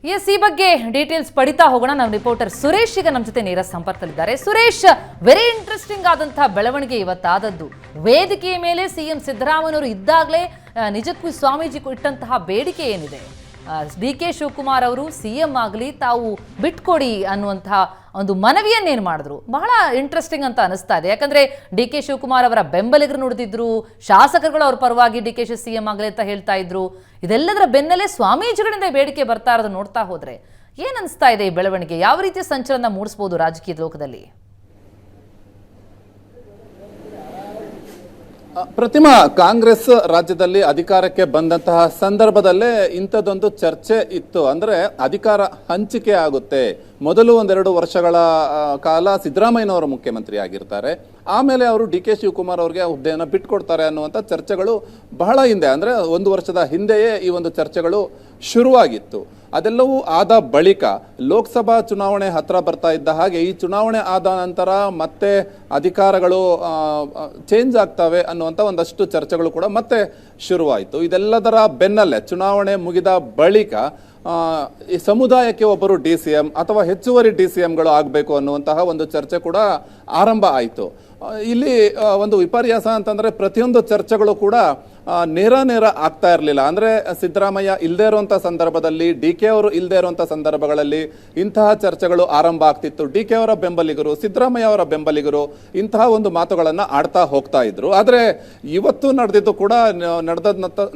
ಈ ಬಗ್ಗೆ ಡೀಟೇಲ್ಸ್ ಪಡಿತಾ ಹೋಗೋಣ. ನಮ್ಮ ರಿಪೋರ್ಟರ್ ಸುರೇಶ್ ಈಗ ನಮ್ಮ ಜೊತೆ ನೇರ ಸಂಪರ್ಕದಲ್ಲಿದ್ದಾರೆ. ಸುರೇಶ್, ವೆರಿ ಇಂಟ್ರೆಸ್ಟಿಂಗ್ ಆದಂತಹ ಬೆಳವಣಿಗೆ ಇವತ್ತಾದದ್ದು. ವೇದಿಕೆಯ ಮೇಲೆ ಸಿಎಂ ಸಿದ್ದರಾಮಯ್ಯನವರು ಇದ್ದಾಗಲೇ ನಿಜಕ್ಕೂ ಸ್ವಾಮೀಜಿ ಇಟ್ಟಂತಹ ಬೇಡಿಕೆ ಏನಿದೆ, ಡಿ.ಕೆ. ಶಿವಕುಮಾರ್ ಅವರು ಸಿಎಂ ಆಗಲಿ ತಾವು ಬಿಟ್ಕೊಡಿ ಅನ್ನುವಂತಹ ಒಂದು ಮನವಿಯನ್ನೇನು ಮಾಡಿದ್ರು, ಬಹಳ ಇಂಟ್ರೆಸ್ಟಿಂಗ್ ಅಂತ ಅನಿಸ್ತಾ ಇದೆ. ಯಾಕಂದ್ರೆ ಡಿ.ಕೆ. ಶಿವಕುಮಾರ್ ಅವರ ಬೆಂಬಲಿಗರು ನುಡಿದಿದ್ರು, ಶಾಸಕರುಗಳು ಅವ್ರ ಪರವಾಗಿ ಡಿ.ಕೆ. ಸಿಎಂ ಆಗಲಿ ಅಂತ ಹೇಳ್ತಾ ಇದ್ರು. ಇದೆಲ್ಲದರ ಬೆನ್ನಲ್ಲೇ ಸ್ವಾಮೀಜಿಗಳಿಂದ ಬೇಡಿಕೆ ಬರ್ತಾ ಇರೋದು ನೋಡ್ತಾ ಹೋದ್ರೆ ಏನ್ ಅನಿಸ್ತಾ ಇದೆ ಈ ಬೆಳವಣಿಗೆ? ಯಾವ ರೀತಿಯ ಸಂಚಲನ ಮೂಡಿಸಬಹುದು ರಾಜಕೀಯ ಲೋಕದಲ್ಲಿ? ಪ್ರತಿಮಾ, ಕಾಂಗ್ರೆಸ್ ರಾಜ್ಯದಲ್ಲಿ ಅಧಿಕಾರಕ್ಕೆ ಬಂದಂತಹ ಸಂದರ್ಭದಲ್ಲೇ ಇಂಥದ್ದೊಂದು ಚರ್ಚೆ ಇತ್ತು. ಅಂದ್ರೆ ಅಧಿಕಾರ ಹಂಚಿಕೆ ಆಗುತ್ತೆ. ಮೊದಲು 1-2 ವರ್ಷಗಳ ಕಾಲ ಸಿದ್ದರಾಮಯ್ಯನವರು ಮುಖ್ಯಮಂತ್ರಿ ಆಗಿರ್ತಾರೆ, ಆಮೇಲೆ ಅವರು ಡಿ.ಕೆ. ಶಿವಕುಮಾರ್ ಅವರಿಗೆ ಹುದ್ದೆಯನ್ನು ಬಿಟ್ಕೊಡ್ತಾರೆ ಅನ್ನುವಂಥ ಚರ್ಚೆಗಳು ಬಹಳ ಹಿಂದೆ, ಅಂದ್ರೆ 1 ವರ್ಷದ ಹಿಂದೆಯೇ ಈ ಒಂದು ಚರ್ಚೆಗಳು ಶುರುವಾಗಿತ್ತು. ಅದೆಲ್ಲವೂ ಆದ ಬಳಿಕ ಲೋಕಸಭಾ ಚುನಾವಣೆ ಹತ್ರ ಬರ್ತಾ ಇದ್ದ ಹಾಗೆ ಈ ಚುನಾವಣೆ ಆದ ನಂತರ ಮತ್ತೆ ಅಧಿಕಾರಗಳು ಚೇಂಜ್ ಆಗ್ತವೆ ಅನ್ನುವಂಥ ಒಂದಷ್ಟು ಚರ್ಚೆಗಳು ಕೂಡ ಮತ್ತೆ ಶುರುವಾಯಿತು. ಇದೆಲ್ಲದರ ಬೆನ್ನಲ್ಲೇ ಚುನಾವಣೆ ಮುಗಿದ ಬಳಿಕ ಈ ಸಮುದಾಯಕ್ಕೆ ಒಬ್ಬರು ಡಿ.ಸಿ.ಎಂ ಅಥವಾ ಹೆಚ್ಚುವರಿ ಡಿ.ಸಿ.ಎಂಗಳು ಆಗಬೇಕು ಅನ್ನುವಂತಹ ಒಂದು ಚರ್ಚೆ ಕೂಡ ಆರಂಭ ಆಯಿತು. ಇಲ್ಲಿ ಒಂದು ವಿಪರ್ಯಾಸ ಅಂತಂದ್ರೆ ಪ್ರತಿಯೊಂದು ಚರ್ಚೆಗಳು ಕೂಡ ನೇರ ಆಗ್ತಾ ಇರಲಿಲ್ಲ. ಅಂದ್ರೆ ಸಿದ್ದರಾಮಯ್ಯ ಇಲ್ಲದೆ ಇರುವಂಥ ಸಂದರ್ಭದಲ್ಲಿ, ಡಿ.ಕೆ. ಅವರು ಇಲ್ಲದೆ ಇರುವಂಥ ಸಂದರ್ಭಗಳಲ್ಲಿ ಇಂತಹ ಚರ್ಚೆಗಳು ಆರಂಭ ಆಗ್ತಿತ್ತು. ಡಿ.ಕೆ. ಅವರ ಬೆಂಬಲಿಗರು, ಸಿದ್ದರಾಮಯ್ಯ ಅವರ ಬೆಂಬಲಿಗರು ಇಂತಹ ಒಂದು ಮಾತುಗಳನ್ನು ಆಡ್ತಾ ಹೋಗ್ತಾ ಇದ್ರು. ಆದರೆ ಇವತ್ತು ನಡೆದಿದ್ದು ಕೂಡ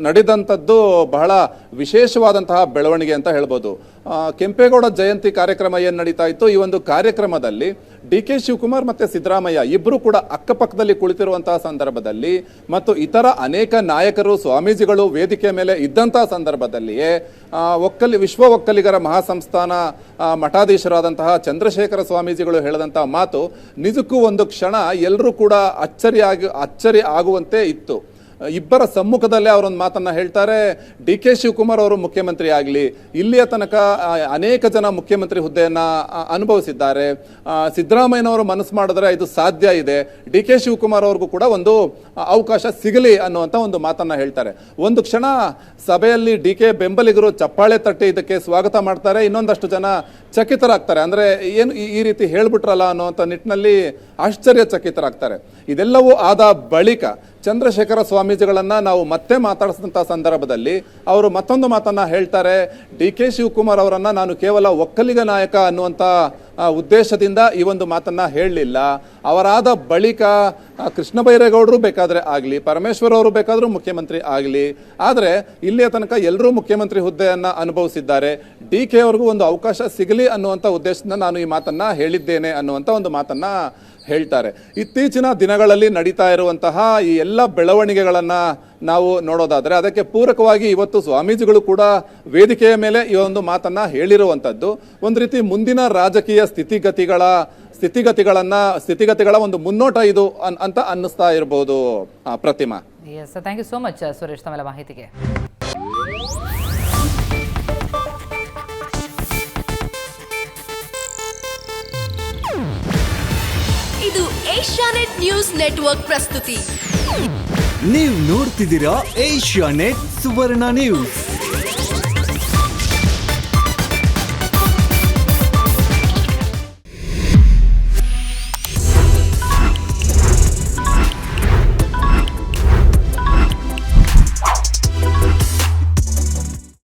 ನಡೆದಂಥದ್ದು ಬಹಳ ವಿಶೇಷವಾದಂತಹ ಬೆಳವಣಿಗೆ ಅಂತ ಹೇಳ್ಬೋದು. ಕೆಂಪೇಗೌಡ ಜಯಂತಿ ಕಾರ್ಯಕ್ರಮ ಏನು ನಡೀತಾ ಇತ್ತು, ಈ ಒಂದು ಕಾರ್ಯಕ್ರಮದಲ್ಲಿ ಡಿ.ಕೆ. ಶಿವಕುಮಾರ್ ಮತ್ತೆ ಸಿದ್ದರಾಮಯ್ಯ ಇಬ್ಬರು ಕೂಡ ಅಕ್ಕಪಕ್ಕದಲ್ಲಿ ಕುಳಿತಿರುವಂತಹ ಸಂದರ್ಭದಲ್ಲಿ ಮತ್ತು ಇತರ ಅನೇಕ ನಾಯಕರು, ಸ್ವಾಮೀಜಿಗಳು ವೇದಿಕೆ ಮೇಲೆ ಇದ್ದಂತಹ ಸಂದರ್ಭದಲ್ಲಿಯೇ ವಿಶ್ವ ಒಕ್ಕಲಿಗರ ಮಹಾಸಂಸ್ಥಾನ ಮಠಾಧೀಶರಾದಂತಹ ಚಂದ್ರಶೇಖರ ಸ್ವಾಮೀಜಿಗಳು ಹೇಳಿದಂತಹ ಮಾತು ನಿಜಕ್ಕೂ ಒಂದು ಕ್ಷಣ ಎಲ್ಲರೂ ಕೂಡ ಅಚ್ಚರಿ ಆಗುವಂತೆ ಇತ್ತು. ಇಬ್ಬರ ಸಮ್ಮುಖದಲ್ಲೇ ಅವರೊಂದು ಮಾತನ್ನ ಹೇಳ್ತಾರೆ, ಡಿ.ಕೆ. ಶಿವಕುಮಾರ್ ಅವರು ಮುಖ್ಯಮಂತ್ರಿ ಆಗಲಿ, ಇಲ್ಲಿಯ ತನಕ ಅನೇಕ ಜನ ಮುಖ್ಯಮಂತ್ರಿ ಹುದ್ದೆಯನ್ನ ಅನುಭವಿಸಿದ್ದಾರೆ, ಸಿದ್ದರಾಮಯ್ಯನವರು ಮನಸ್ಸು ಮಾಡಿದ್ರೆ ಇದು ಸಾಧ್ಯ ಇದೆ, ಡಿ.ಕೆ. ಶಿವಕುಮಾರ್ ಅವ್ರಿಗೂ ಕೂಡ ಒಂದು ಅವಕಾಶ ಸಿಗಲಿ ಅನ್ನುವಂಥ ಒಂದು ಮಾತನ್ನ ಹೇಳ್ತಾರೆ. ಒಂದು ಕ್ಷಣ ಸಭೆಯಲ್ಲಿ ಡಿ.ಕೆ. ಬೆಂಬಲಿಗರು ಚಪ್ಪಾಳೆ ತಟ್ಟಿ ಇದಕ್ಕೆ ಸ್ವಾಗತ ಮಾಡ್ತಾರೆ, ಇನ್ನೊಂದಷ್ಟು ಜನ ಚಕಿತರಾಗ್ತಾರೆ. ಅಂದ್ರೆ ಏನು ಈ ರೀತಿ ಹೇಳ್ಬಿಟ್ರಲ್ಲ ಅನ್ನುವಂಥ ನಿಟ್ಟಿನಲ್ಲಿ ಆಶ್ಚರ್ಯಚಕಿತರಾಗ್ತಾರೆ. ಇದೆಲ್ಲವೂ ಆದ ಬಳಿಕ ಚಂದ್ರಶೇಖರ ಸ್ವಾಮೀಜಿಗಳನ್ನ ನಾವು ಮತ್ತೆ ಮಾತಾಡಿಸಿದಂಥ ಸಂದರ್ಭದಲ್ಲಿ ಅವರು ಮತ್ತೊಂದು ಮಾತನ್ನ ಹೇಳ್ತಾರೆ, ಡಿ.ಕೆ. ಶಿವಕುಮಾರ್ ಅವರನ್ನ ನಾನು ಕೇವಲ ಒಕ್ಕಲಿಗ ನಾಯಕ ಅನ್ನುವಂಥ ಉದ್ದೇಶದಿಂದ ಈ ಒಂದು ಮಾತನ್ನ ಹೇಳಲಿಲ್ಲ. ಅವರಾದ ಬಳಿಕ ಕೃಷ್ಣ ಬೈರೇಗೌಡರು ಬೇಕಾದ್ರೆ ಆಗಲಿ, ಪರಮೇಶ್ವರ್ ಅವರು ಬೇಕಾದರೂ ಮುಖ್ಯಮಂತ್ರಿ ಆಗಲಿ, ಆದರೆ ಇಲ್ಲಿಯ ತನಕ ಎಲ್ಲರೂ ಮುಖ್ಯಮಂತ್ರಿ ಹುದ್ದೆಯನ್ನ ಅನುಭವಿಸಿದ್ದಾರೆ, ಡಿ.ಕೆ. ಅವ್ರಿಗೂ ಒಂದು ಅವಕಾಶ ಸಿಗಲಿ ಅನ್ನುವಂಥ ಉದ್ದೇಶದಿಂದ ನಾನು ಈ ಮಾತನ್ನ ಹೇಳಿದ್ದೇನೆ ಅನ್ನುವಂಥ ಒಂದು ಮಾತನ್ನ ಹೇಳ್ತಾರೆ. ಇತ್ತೀಚಿನ ದಿನಗಳಲ್ಲಿ ನಡೀತಾ ಇರುವಂತಹ ಈ ಎಲ್ಲ ಬೆಳವಣಿಗೆಗಳನ್ನ ನಾವು ನೋಡೋದಾದ್ರೆ ಅದಕ್ಕೆ ಪೂರಕವಾಗಿ ಇವತ್ತು ಸ್ವಾಮೀಜಿಗಳು ಕೂಡ ವೇದಿಕೆಯ ಮೇಲೆ ಈ ಒಂದು ಮಾತನ್ನ ಹೇಳಿರುವಂಥದ್ದು ಒಂದು ರೀತಿ ಮುಂದಿನ ರಾಜಕೀಯ ಸ್ಥಿತಿಗತಿಗಳ ಒಂದು ಮುನ್ನೋಟ ಇದು ಅಂತ ಅನ್ನಿಸ್ತಾ ಇರಬಹುದು. Pratima, thank you so much Suresh ತಮ್ಮೆಲ್ಲ ಮಾಹಿತಿಗೆ. ಇದು ಏಷ್ಯಾನೆಟ್ ನ್ಯೂಸ್ ನೆಟ್ವರ್ಕ್ ಪ್ರಸ್ತುತಿ. ನೀವು ನೋಡ್ತಿದ್ದೀರಾ ಏಷ್ಯಾನೆಟ್ ಸುವರ್ಣ ನ್ಯೂಸ್.